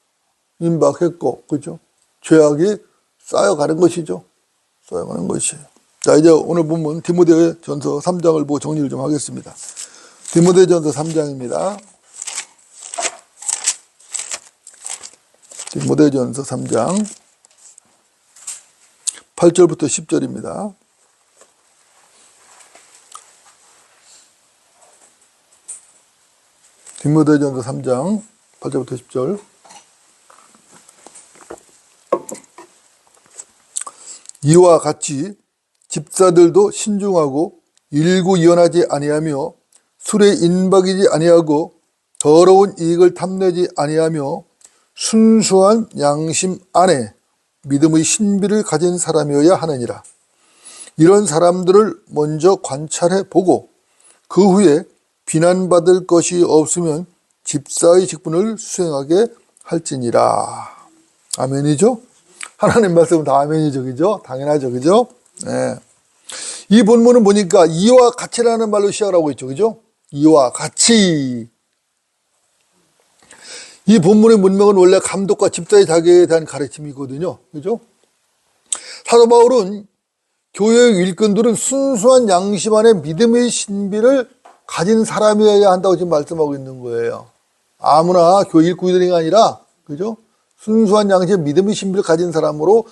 임박했고, 그죠? 죄악이 쌓여가는 것이죠. 쌓여가는 것이. 자, 이제 오늘 본문 디모데전서 3장을 보고 정리를 좀 하겠습니다. 디모데전서 3장입니다. 디모데전서 3장 8절부터 10절입니다. 디모데전서 3장 8절부터 10절. 이와 같이 집사들도 신중하고 일구이연하지 아니하며 술에 인박이지 아니하고 더러운 이익을 탐내지 아니하며 순수한 양심 안에 믿음의 신비를 가진 사람이어야 하느니라. 이런 사람들을 먼저 관찰해 보고 그 후에 비난받을 것이 없으면 집사의 직분을 수행하게 할지니라. 아멘이죠? 하나님 말씀은 다 아멘이죠, 그죠? 당연하죠, 그죠? 네. 이 본문은 보니까 이와 같이라는 말로 시작을 하고 있죠, 그죠? 이와 같이. 이 본문의 문맥은 원래 감독과 집사의 자격에 대한 가르침이거든요, 그죠? 사도 바울은 교회의 일꾼들은 순수한 양심 안에 믿음의 신비를 가진 사람이어야 한다고 지금 말씀하고 있는 거예요. 아무나 교회 일꾼들이 아니라, 그죠? 순수한 양심, 믿음의 신비를 가진 사람으로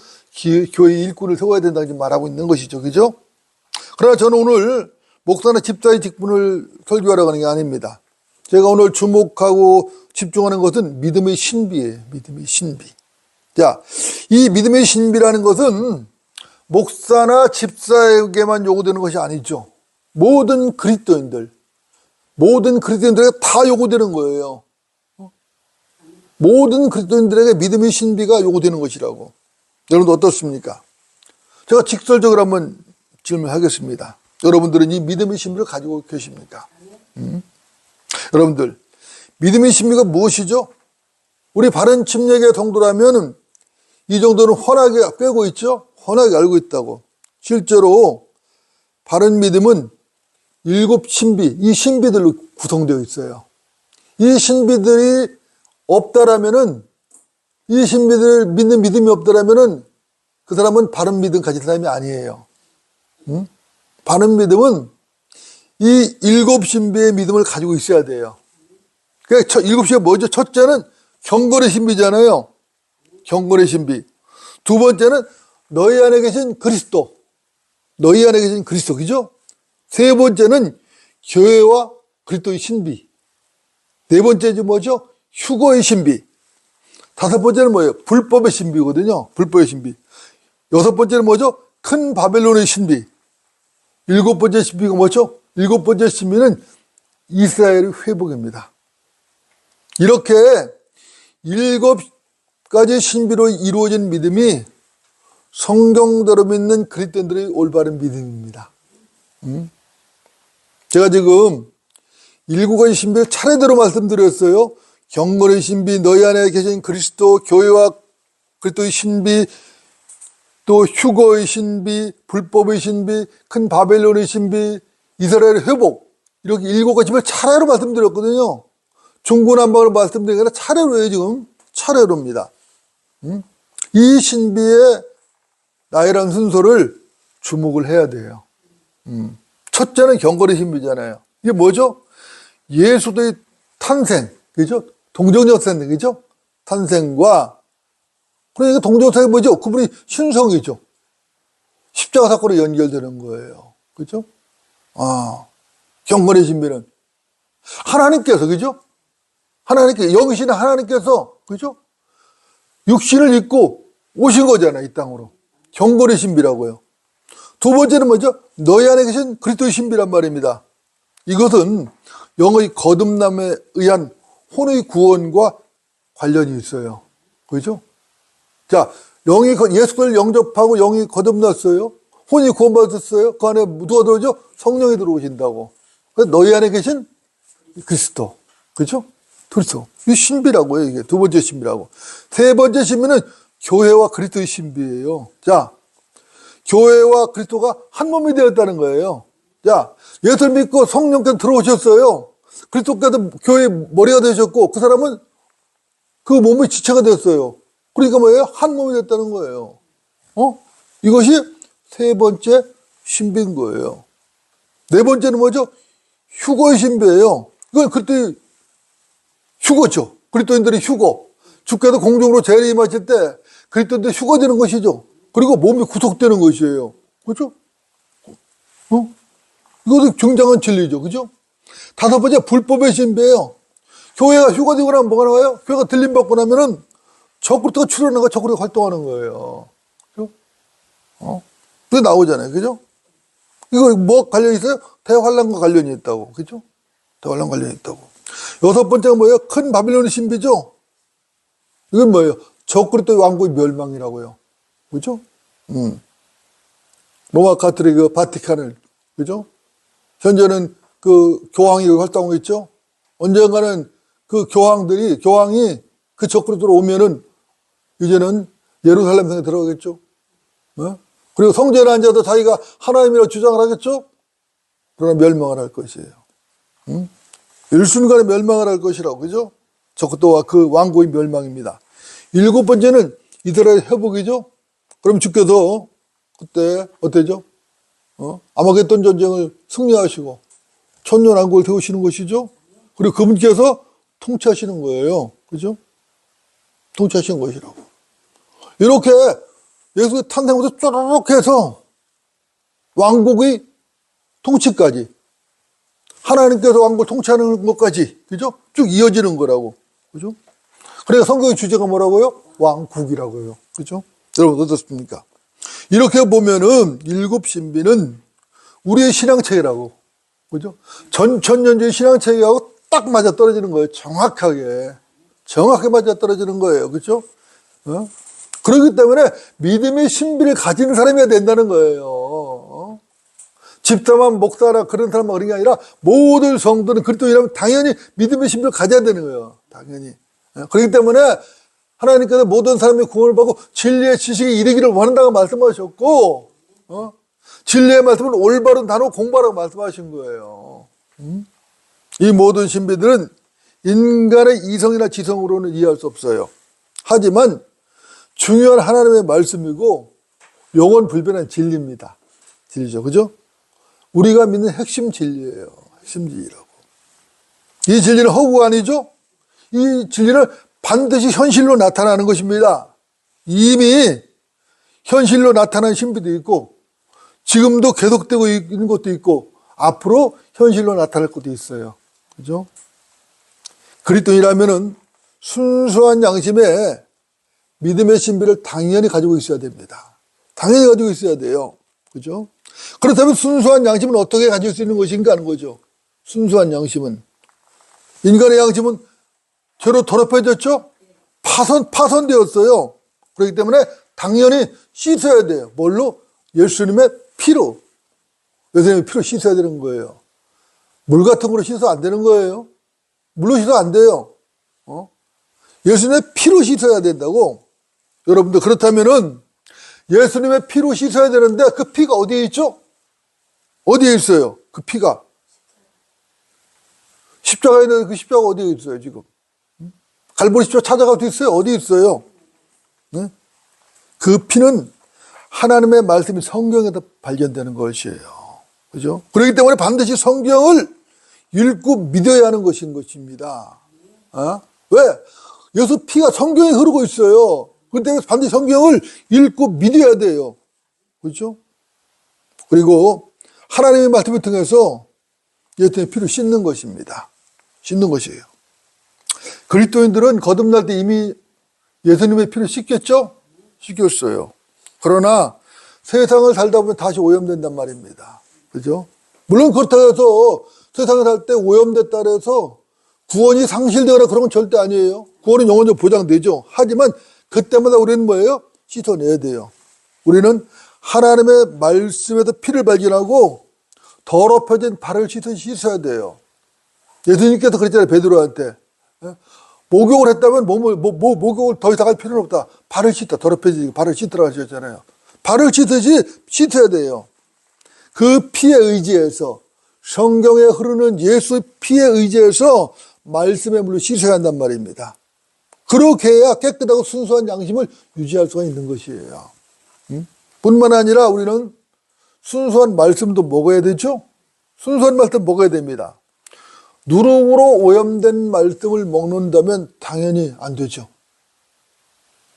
교회 일꾼을 세워야 된다고 지금 말하고 있는 것이죠. 그죠? 그러나 저는 오늘 목사나 집사의 직분을 설교하려고 하는 게 아닙니다. 제가 오늘 주목하고 집중하는 것은 믿음의 신비예요. 믿음의 신비. 자, 이 믿음의 신비라는 것은 목사나 집사에게만 요구되는 것이 아니죠. 모든 그리스도인들에게 다 요구되는 거예요. 모든 그리스도인들에게 믿음의 신비가 요구되는 것이라고. 여러분 어떻습니까? 제가 직설적으로 한번 질문하겠습니다. 여러분들은 이 믿음의 신비를 가지고 계십니까? 여러분들, 믿음의 신비가 무엇이죠? 우리 바른 침례계 성도라면 이 정도는 훤하게 빼고 있죠? 훤하게 알고 있다고. 실제로 바른 믿음은 7 신비, 이 신비들로 구성되어 있어요. 이 신비들이 없다라면은, 이 신비들을 믿는 믿음이 없다라면은 그 사람은 바른 믿음 가진 사람이 아니에요. 바른 믿음은 이 7 신비의 믿음을 가지고 있어야 돼요. 그러니까 7 신비가 뭐죠? 첫째는 경건의 신비잖아요. 경건의 신비. 두 번째는 너희 안에 계신 그리스도. 너희 안에 계신 그리스도. 그죠? 세 번째는 교회와 그리스도의 신비. 네 번째는 뭐죠? 휴거의 신비. 다섯 번째는 뭐예요? 불법의 신비거든요. 불법의 신비. 여섯 번째는 뭐죠? 큰 바벨론의 신비. 7번째 신비가 뭐죠? 7번째 신비는 이스라엘의 회복입니다. 이렇게 7가지 신비로 이루어진 믿음이 성경대로 믿는 그리스도인들의 올바른 믿음입니다. 제가 지금 7가지 신비를 차례대로 말씀드렸어요. 경건의 신비, 너희 안에 계신 그리스도, 교회와 그리스도의 신비, 또 휴거의 신비, 불법의 신비, 큰 바벨론의 신비, 이스라엘의 회복, 이렇게 7가지 신비를 차례로 말씀드렸거든요. 중구난방으로 말씀드린 게 아니라 차례로예요, 지금. 차례로입니다. 이 신비의 나이란 순서를 주목을 해야 돼요. 첫째는 경건의 신비잖아요. 이게 뭐죠? 예수의 탄생, 그죠? 동정역사인데, 그죠? 탄생과, 그러니까 동정역사가 뭐죠? 그분이 신성이죠. 십자가 사건으로 연결되는 거예요. 그죠? 경건의 신비는 하나님께서, 그죠? 영이신 하나님께서, 그죠? 육신을 입고 오신 거잖아요, 이 땅으로. 경건의 신비라고요. 두 번째는 뭐죠? 너희 안에 계신 그리스도의 신비란 말입니다. 이것은 영의 거듭남에 의한 혼의 구원과 관련이 있어요. 그죠? 자, 예수를 영접하고 영이 거듭났어요. 혼이 구원받았어요. 그 안에 누가 들어오죠? 성령이 들어오신다고. 그래서 너희 안에 계신 그리스도. 그죠? 그리스도. 이 신비라고요, 이게. 두 번째 신비라고. 세 번째 신비는 교회와 그리스도의 신비예요. 자, 교회와 그리스도가 한 몸이 되었다는 거예요. 자, 예수를 믿고 성령께서 들어오셨어요. 그리스도께서 교회의 머리가 되셨고, 그 사람은 그 몸의 지체가 됐어요. 그러니까 뭐예요? 한 몸이 됐다는 거예요. 이것이 세 번째 신비인 거예요. 네 번째는 뭐죠? 휴거의 신비예요. 이건 그리스도의 휴거죠. 그리스도인들의 휴거. 주께서 공중으로 재림하실 때 그리스도인들이 휴거되는 것이죠. 그리고 몸이 구속되는 것이에요. 그렇죠? 이것도 굉장한 진리죠. 그죠? 다섯 번째, 불법의 신비예요. 교회가 휴거되고 나면 뭐가 나와요? 교회가 들림받고 나면은 저 그리스도가 출현하고 저 그리스도가 활동하는 거예요. 그죠? 그게 나오잖아요. 그죠? 이거 뭐 관련이 있어요? 대환란과 관련이 있다고. 그죠? 대환란 관련이 있다고. 여섯 번째가 뭐예요? 큰 바빌론의 신비죠? 이건 뭐예요? 적그리스도 왕국의 멸망이라고요. 그죠? 로마 카톨릭 바티칸을, 그죠? 현재는 그 교황이 활동하고 있죠? 언젠가는 그 교황이 그 적그리스도로 오면은 이제는 예루살렘 성에 들어가겠죠? 그리고 성전에 앉아도 자기가 하나님이라고 주장을 하겠죠? 그러나 멸망을 할 것이에요. 일순간에 멸망을 할 것이라고, 그죠? 적그리스도와 그 왕국의 멸망입니다. 일곱 번째는 이스라엘 회복이죠? 그럼 주께서 그때 어때죠? 아마겟돈 전쟁을 승리하시고 천년왕국을 세우시는 것이죠? 그리고 그분께서 통치하시는 거예요. 그죠? 통치하시는 것이라고. 이렇게 예수의 탄생부터 쪼르륵 해서 왕국의 통치까지, 하나님께서 왕국을 통치하는 것까지, 그죠? 쭉 이어지는 거라고. 그죠? 그래서 성경의 주제가 뭐라고요? 왕국이라고요. 그죠? 여러분 어떻습니까? 이렇게 보면은 일곱 신비는 우리의 신앙체계라고. 그죠? 전천년주의 신앙체계하고 딱 맞아 떨어지는 거예요. 정확하게 맞아 떨어지는 거예요. 그죠? 그렇기 때문에 믿음의 신비를 가지는 사람이어야 된다는 거예요. 집사만 목사나 그런 사람만 그런 게 아니라 모든 성도는 그리스도인이라면 당연히 믿음의 신비를 가져야 되는 거예요. 당연히. 그렇기 때문에 하나님께서 모든 사람이 구원을 받고 진리의 지식에 이르기를 원한다고 말씀하셨고, 진리의 말씀은 올바른 단어 공부하라고 말씀하신 거예요. 이 모든 신비들은 인간의 이성이나 지성으로는 이해할 수 없어요. 하지만 중요한 하나님의 말씀이고 영원 불변한 진리입니다. 진리죠. 그죠? 우리가 믿는 핵심 진리예요. 핵심 진리라고. 이 진리는 허구가 아니죠? 이 진리는 반드시 현실로 나타나는 것입니다. 이미 현실로 나타난 신비도 있고 지금도 계속되고 있는 것도 있고 앞으로 현실로 나타날 것도 있어요. 그죠? 그리스도인이라면은 순수한 양심에 믿음의 신비를 당연히 가지고 있어야 됩니다. 당연히 가지고 있어야 돼요. 그죠? 그렇다면 순수한 양심은 어떻게 가질 수 있는 것인가 하는 거죠. 순수한 양심은. 인간의 양심은 죄로 더럽혀졌죠? 파손되었어요. 그렇기 때문에 당연히 씻어야 돼요. 뭘로? 예수님의 피로. 예수님의 피로 씻어야 되는 거예요. 물 같은 거로 씻어 안 되는 거예요. 물로 씻어 안 돼요. 예수님의 피로 씻어야 된다고. 여러분들 그렇다면은 예수님의 피로 씻어야 되는데 그 피가 어디에 있죠? 어디에 있어요? 그 피가. 십자가에 있는 그 십자가 어디에 있어요 지금? 갈보리 십자가 찾아갈 수 있어요? 어디 있어요? 네? 그 피는 하나님의 말씀이 성경에서 발견되는 것이에요. 그죠? 그렇기 때문에 반드시 성경을 읽고 믿어야 하는 것입니다. 왜? 예수 피가 성경에 흐르고 있어요. 그렇기 때문에 반드시 성경을 읽고 믿어야 돼요. 그렇죠? 그리고 하나님의 말씀을 통해서 예수님의 피를 씻는 것입니다. 씻는 것이에요. 그리스도인들은 거듭날 때 이미 예수님의 피를 씻겼죠? 씻겼어요. 그러나 세상을 살다 보면 다시 오염된단 말입니다. 그죠? 물론 그렇다고 해서 세상을 살 때 오염됐다 해서 구원이 상실되거나 그런 건 절대 아니에요. 구원은 영원적으로 보장되죠. 하지만 그때마다 우리는 뭐예요? 씻어내야 돼요. 우리는 하나님의 말씀에서 피를 발견하고 더럽혀진 발을 씻어야 돼요. 예수님께서 그랬잖아요. 베드로한테. 목욕을 했다면 목욕을 더 이상 할 필요는 없다. 발을 씻다. 더럽혀지니까 발을 씻으라고 하셨잖아요. 발을 씻어야 돼요. 그 피에 의지해서 성경에 흐르는 예수의 피에 의지해서 말씀의 물로 씻어야 한단 말입니다. 그렇게 해야 깨끗하고 순수한 양심을 유지할 수가 있는 것이에요. 뿐만 아니라 우리는 순수한 말씀도 먹어야 되죠? 순수한 말씀 먹어야 됩니다. 누룩으로 오염된 말씀을 먹는다면 당연히 안 되죠.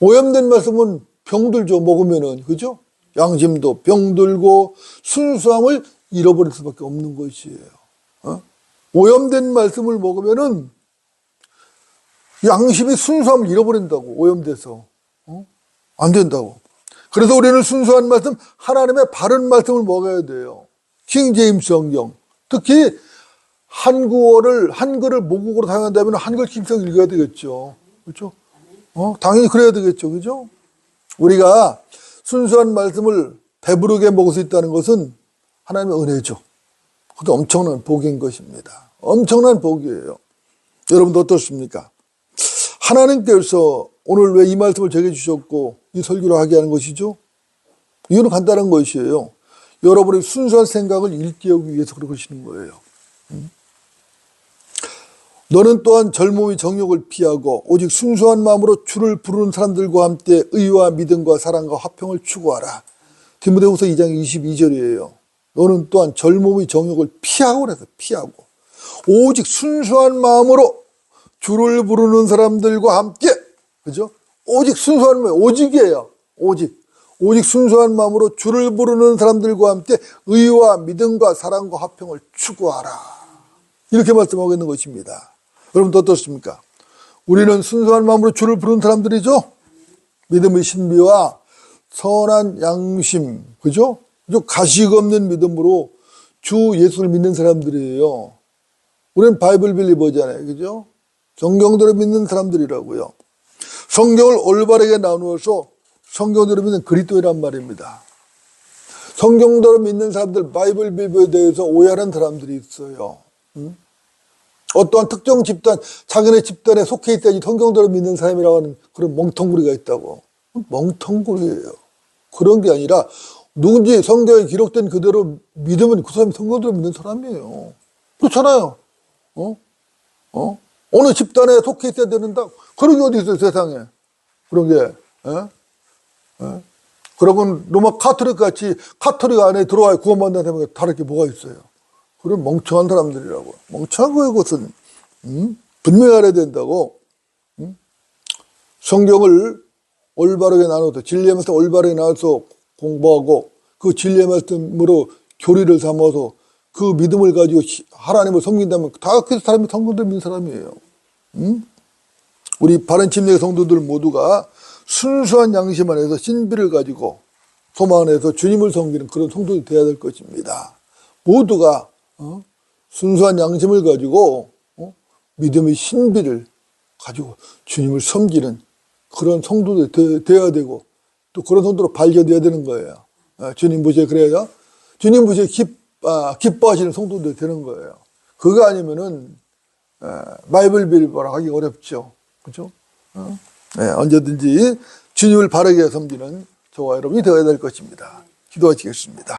오염된 말씀은 병들죠, 먹으면은. 그죠? 양심도 병들고 순수함을 잃어버릴 수밖에 없는 것이에요. 오염된 말씀을 먹으면은 양심이 순수함을 잃어버린다고, 오염돼서. 안 된다고. 그래서 우리는 순수한 말씀, 하나님의 바른 말씀을 먹어야 돼요. 킹 제임스 성경. 특히 한글을 모국어로 사용한다면 한글 김성 읽어야 되겠죠. 그렇죠? 당연히 그래야 되겠죠. 그죠? 우리가 순수한 말씀을 배부르게 먹을 수 있다는 것은 하나님의 은혜죠. 그것도 엄청난 복인 것입니다. 엄청난 복이에요. 여러분도 어떻습니까? 하나님께서 오늘 왜 이 말씀을 제게 주셨고 이 설교를 하게 하는 것이죠? 이유는 간단한 것이에요. 여러분의 순수한 생각을 일깨우기 위해서 그러시는 거예요. 너는 또한 젊음의 정욕을 피하고 오직 순수한 마음으로 주를 부르는 사람들과 함께 의와 믿음과 사랑과 화평을 추구하라. 디모데후서 2장 22절이에요. 너는 또한 젊음의 정욕을 피하고 그래서 피하고 오직 순수한 마음으로 주를 부르는 사람들과 함께, 그죠? 오직 순수한 마음, 오직이에요. 오직 순수한 마음으로 주를 부르는 사람들과 함께 의와 믿음과 사랑과 화평을 추구하라. 이렇게 말씀하고 있는 것입니다. 여러분 어떻습니까? 우리는 순수한 마음으로 주를 부르는 사람들이죠. 믿음의 신비와 선한 양심, 그죠? 가식 없는 믿음으로 주 예수를 믿는 사람들이에요. 우리는 바이블 빌리버잖아요. 그죠? 성경대로 믿는 사람들이라고요. 성경을 올바르게 나누어서 성경대로 믿는 그리스도이란 말입니다. 성경대로 믿는 사람들, 바이블 빌리버에 대해서 오해하는 사람들이 있어요. 어떠한 특정 집단, 자기네 집단에 속해 있다지 성경대로 믿는 사람이라고 하는 그런 멍텅구리가 있다고. 멍텅구리예요. 그런 게 아니라 누군지 성경에 기록된 그대로 믿으면 그 사람이 성경대로 믿는 사람이에요. 그렇잖아요. 어느 집단에 속해 있어야 되는다. 그런 게 어디 있어요, 세상에. 그런 게. 그러면 로마 카톨릭 같이 카톨릭 안에 들어와야 구원받는 사람이 다를 게 뭐가 있어요. 그런 멍청한 사람들이라고. 멍청한 거예요, 그것은. 분명히 알아야 된다고. 성경을 올바르게 나눠서, 진리의 말씀 올바르게 나눠서 공부하고, 그 진리의 말씀으로 교리를 삼아서 그 믿음을 가지고 하나님을 섬긴다면 다 그 사람이 성도들 믿는 사람이에요. 우리 바른 침례 성도들 모두가 순수한 양심 안에서 신비를 가지고 소망 안에서 주님을 섬기는 그런 성도들이 되어야 될 것입니다. 모두가 순수한 양심을 가지고 믿음의 신비를 가지고 주님을 섬기는 그런 성도들이 되어야 되고 또 그런 성도로 발견되어야 되는 거예요. 주님 보시에 그래야 주님 보시에 기뻐하시는 성도들이 되는 거예요. 그거 아니면은 바이블 빌리버라 하기 어렵죠. 그렇죠? 언제든지 주님을 바르게 섬기는 저와 여러분이 되어야 될 것입니다. 기도하시겠습니다.